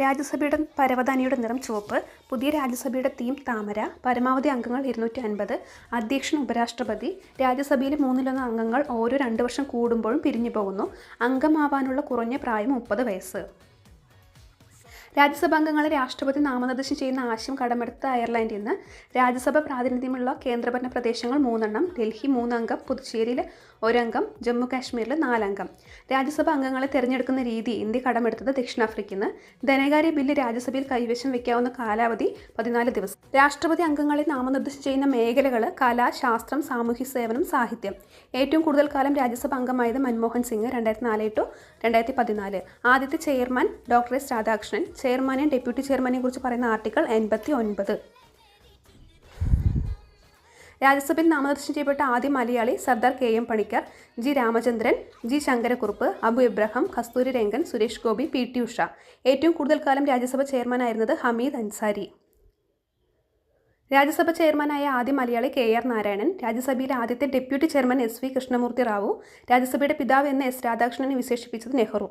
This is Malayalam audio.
രാജ്യസഭയുടെ പരവതാനിയുടെ നിറം ചുവപ്പ്. പുതിയ രാജ്യസഭയുടെ തീം താമര. പരമാവധി അംഗങ്ങൾ 250. അധ്യക്ഷൻ ഉപരാഷ്ട്രപതി. രാജ്യസഭയിലെ 1/3 അംഗങ്ങൾ ഓരോ 2 വർഷം കൂടുമ്പോഴും പിരിഞ്ഞു പോകുന്നു. അംഗമാവാനുള്ള കുറഞ്ഞ പ്രായം 30 വയസ്സ്. രാജ്യസഭാംഗങ്ങളെ രാഷ്ട്രപതി നാമനിർദ്ദേശം ചെയ്യുന്ന ആശയം കടമെടുത്ത അയർലൻഡിൽ നിന്ന്. രാജ്യസഭ പ്രാതിനിധ്യമുള്ള കേന്ദ്രഭരണ പ്രദേശങ്ങൾ 3 ഡൽഹി 3 അംഗം, പുതുച്ചേരിയിൽ 1 അംഗം, ജമ്മു കാശ്മീരിൽ 4 അംഗം. രാജ്യസഭ അംഗങ്ങളെ തിരഞ്ഞെടുക്കുന്ന രീതി ഇന്ത്യ കടമെടുത്തത് ദക്ഷിണാഫ്രിക്കയിൽ നിന്ന്. ധനകാര്യ ബില്ല് രാജ്യസഭയിൽ കൈവശം വയ്ക്കാവുന്ന കാലാവധി 14 ദിവസം. രാഷ്ട്രപതി അംഗങ്ങളെ നാമനിർദ്ദേശം ചെയ്യുന്ന മേഖലകൾ കല, ശാസ്ത്രം, സാമൂഹ്യ സേവനം, സാഹിത്യം. ഏറ്റവും കൂടുതൽ കാലം രാജ്യസഭ അംഗമായത് മൻമോഹൻ സിംഗ് 2004-2014. ആദ്യത്തെ ചെയർമാൻ ഡോക്ടർ എസ് രാധാകൃഷ്ണൻ. ചെയർമാനെയും ഡെപ്യൂട്ടി ചെയർമാനെയും കുറിച്ച് പറയുന്ന ആർട്ടിക്കിൾ 89. രാജ്യസഭയിൽ നാമനിർദ്ദേശം ചെയ്യപ്പെട്ട ആദ്യ Malayali Sardar KM Panicker, G Ramachandran, G Sankara Kurup, Abu Ibrahim, Kasturi Rangan, Suresh Gopi, PT Usha. ഏറ്റവും കൂടുതൽ കാലം രാജ്യസഭ ചെയർമാനായിരുന്നത് ഹമീദ് അൻസാരി. രാജ്യസഭ ചെയർമാനായ ആദ്യ മലയാളി KR നാരായണൻ. രാജ്യസഭയിലെ ആദ്യത്തെ deputy chairman SV Krishnamurthy Rao. രാജ്യസഭയുടെ പിതാവ് എന്ന് S രാധാകൃഷ്ണനെ വിശേഷിപ്പിച്ചത് നെഹ്റു.